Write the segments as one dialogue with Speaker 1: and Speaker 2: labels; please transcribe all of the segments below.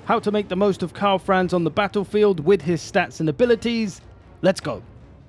Speaker 1: How to make the most of Karl Franz on the battlefield with his stats and abilities? Let's go!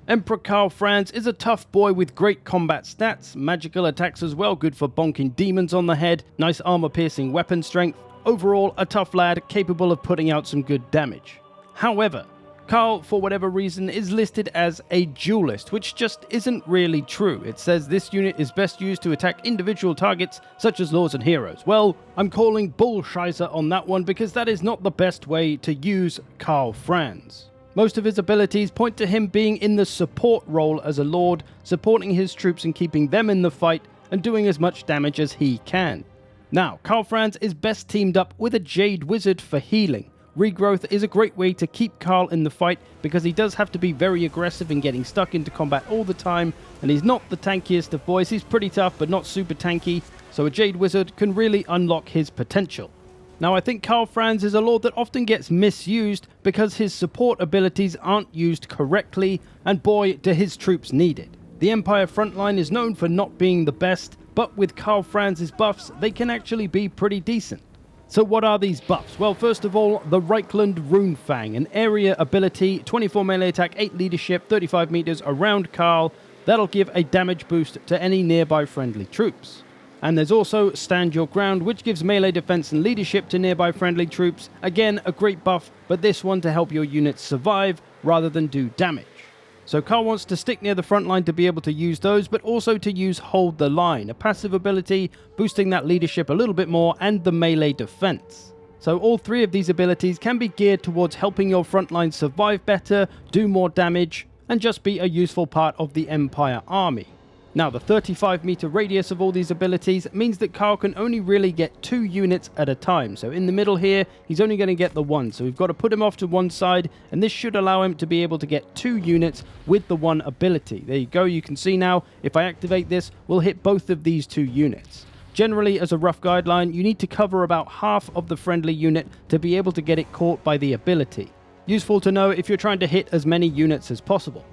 Speaker 1: Emperor Karl Franz is a tough boy with great combat stats, magical attacks as well, good for bonking demons on the head, nice armor-piercing weapon strength. Overall, a tough lad capable of putting out some good damage. However, Karl, for whatever reason, is listed as a duelist, which just isn't really true. It says this unit is best used to attack individual targets such as lords and heroes. Well, I'm calling bullshizer on that one because that is not the best way to use Karl Franz. Most of his abilities point to him being in the support role as a lord, supporting his troops and keeping them in the fight and doing as much damage as he can. Now, Karl Franz is best teamed up with a Jade Wizard for healing. Regrowth is a great way to keep Karl in the fight because he does have to be very aggressive in getting stuck into combat all the time, and he's not the tankiest of boys. He's pretty tough but not super tanky, so a Jade Wizard can really unlock his potential. Now, I think Karl Franz is a lord that often gets misused because his support abilities aren't used correctly, and boy, do his troops need it. The Empire frontline is known for not being the best, but with Karl Franz's buffs, they can actually be pretty decent. So what are these buffs? Well, first of all, the Reichland Runefang, an area ability, 24 melee attack, 8 leadership, 35 meters around Karl. That'll give a damage boost to any nearby friendly troops. And there's also Stand Your Ground, which gives melee defense and leadership to nearby friendly troops. Again, a great buff, but this one to help your units survive rather than do damage. So Karl wants to stick near the front line to be able to use those, but also to use Hold the Line, a passive ability boosting that leadership a little bit more and the melee defense. So all three of these abilities can be geared towards helping your front line survive better, do more damage, and just be a useful part of the Empire army. Now, the 35-meter radius of all these abilities means that Karl can only really get 2 units at a time. So in the middle here, he's only going to get the 1. So we've got to put him off to one side, and this should allow him to be able to get 2 units with the 1 ability. There you go. You can see now, if I activate this, we'll hit both of these 2 units. Generally, as a rough guideline, you need to cover about half of the friendly unit to be able to get it caught by the ability. Useful to know if you're trying to hit as many units as possible.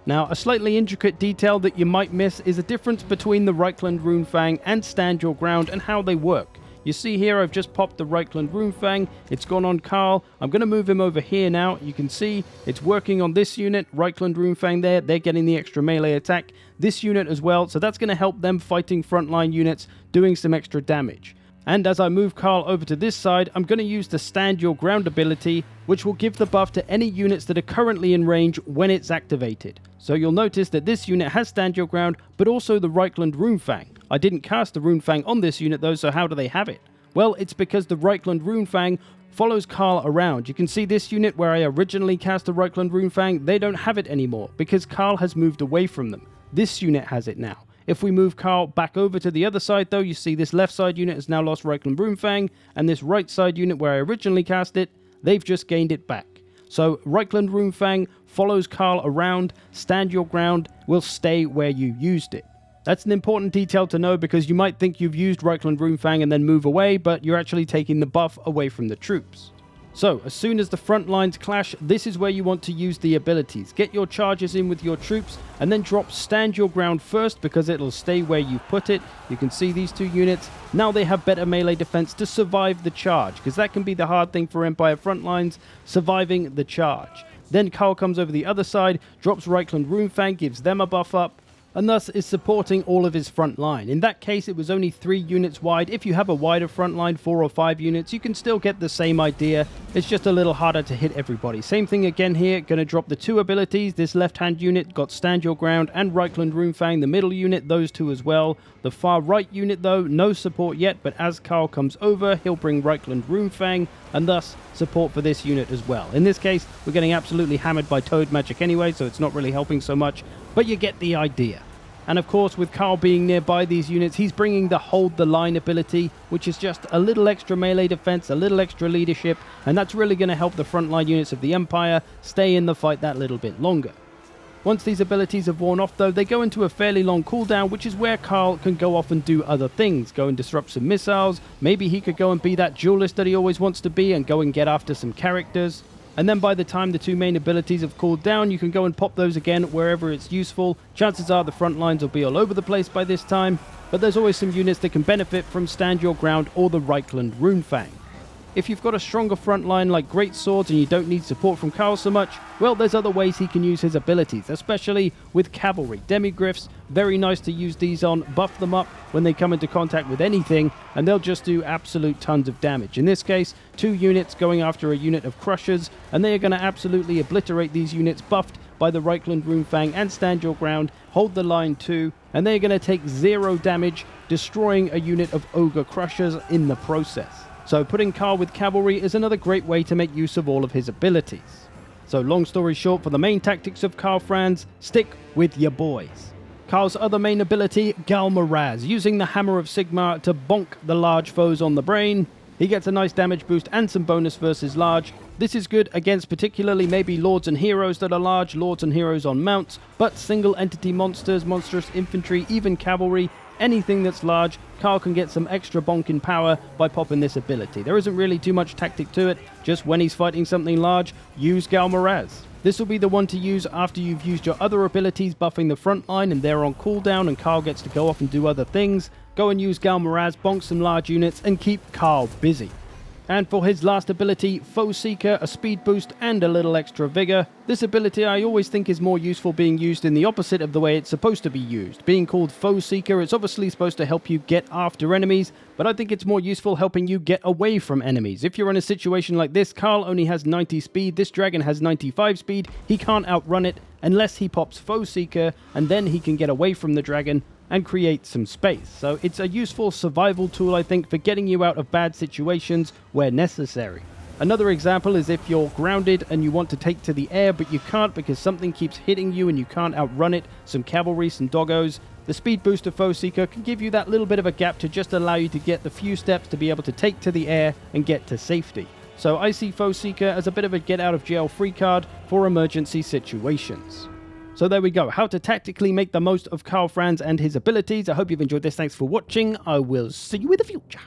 Speaker 1: Now, a slightly intricate detail that you might miss is the difference between the Reichland Runefang and Stand Your Ground and how they work. You see here, I've just popped the Reichland Runefang. It's gone on Karl. I'm going to move him over here now. You can see it's working on this unit, Reichland Runefang there. They're getting the extra melee attack. This unit as well, so that's going to help them fighting frontline units, doing some extra damage. And as I move Karl over to this side, I'm going to use the Stand Your Ground ability, which will give the buff to any units that are currently in range when it's activated. So you'll notice that this unit has Stand Your Ground, but also the Reichland Runefang. I didn't cast the Runefang on this unit though, so how do they have it? Well, it's because the Reichland Runefang follows Karl around. You can see this unit where I originally cast the Reichland Runefang, they don't have it anymore because Karl has moved away from them. This unit has it now. If we move Karl back over to the other side though, you see this left side unit has now lost Reichland Runefang, and this right side unit where I originally cast it, they've just gained it back. So Reichland Runefang follows Karl around, Stand Your Ground will stay where you used it. That's an important detail to know because you might think you've used Reichland Runefang and then move away, but you're actually taking the buff away from the troops. So, as soon as the front lines clash, this is where you want to use the abilities. Get your charges in with your troops, and then drop Stand Your Ground first because it'll stay where you put it. You can see these 2 units. Now they have better melee defense to survive the charge, because that can be the hard thing for Empire front lines, surviving the charge. Then Karl comes over the other side, drops Reichland Runefang, gives them a buff up, and thus is supporting all of his front line. In that case, it was only 3 units wide. If you have a wider front line, 4 or 5 units, you can still get the same idea. It's just a little harder to hit everybody. Same thing again here, going to drop the 2 abilities. This left-hand unit got Stand Your Ground and Reichland Runefang. The middle unit, those 2 as well. The far right unit, though, no support yet, but as Karl comes over, he'll bring Reichland Runefang, and thus support for this unit as well. In this case, we're getting absolutely hammered by Toad Magic anyway, so it's not really helping so much, but you get the idea. And of course, with Karl being nearby these units, he's bringing the Hold the Line ability, which is just a little extra melee defense, a little extra leadership, and that's really going to help the frontline units of the Empire stay in the fight that little bit longer. Once these abilities have worn off though, they go into a fairly long cooldown, which is where Karl can go off and do other things. Go and disrupt some missiles, maybe he could go and be that duelist that he always wants to be and go and get after some characters. And then by the time the 2 main abilities have cooled down, you can go and pop those again wherever it's useful. Chances are the front lines will be all over the place by this time, but there's always some units that can benefit from Stand Your Ground or the Reichland Runefang. If you've got a stronger front line like great swords and you don't need support from Karl so much, well, there's other ways he can use his abilities, especially with cavalry. Demigryphs, very nice to use these on, buff them up when they come into contact with anything, and they'll just do absolute tons of damage. In this case, 2 units going after a unit of Crushers, and they are going to absolutely obliterate these units buffed by the Reichland Runefang and Stand Your Ground, hold the line too, and they're going to take 0 damage, destroying a unit of Ogre Crushers in the process. So putting Karl with cavalry is another great way to make use of all of his abilities. So long story short, for the main tactics of Karl Franz, stick with your boys. Karl's other main ability, Marez, using the Hammer of Sigmar to bonk the large foes on the brain. He gets a nice damage boost and some bonus versus large. This is good against particularly maybe lords and heroes that are large, lords and heroes on mounts, but single entity monsters, monstrous infantry, even cavalry, anything that's large, Karl can get some extra bonking power by popping this ability. There isn't really too much tactic to it, just when he's fighting something large, use Marez. This will be the one to use after you've used your other abilities buffing the front line and they're on cooldown and Karl gets to go off and do other things. Go and use Marez, bonk some large units and keep Karl busy. And for his last ability, Foeseeker, a speed boost and a little extra vigor. This ability I always think is more useful being used in the opposite of the way it's supposed to be used. Being called Foeseeker, it's obviously supposed to help you get after enemies, but I think it's more useful helping you get away from enemies. If you're in a situation like this, Karl only has 90 speed, this dragon has 95 speed, he can't outrun it unless he pops Foeseeker, and then he can get away from the dragon and create some space. So it's a useful survival tool, I think, for getting you out of bad situations where necessary. Another example is if you're grounded and you want to take to the air, but you can't because something keeps hitting you and you can't outrun it, some cavalry, some doggos. The speed boost of Foeseeker can give you that little bit of a gap to just allow you to get the few steps to be able to take to the air and get to safety. So I see Foeseeker as a bit of a get out of jail free card for emergency situations. So there we go, how to tactically make the most of Karl Franz and his abilities. I hope you've enjoyed this. Thanks for watching. I will see you in the future.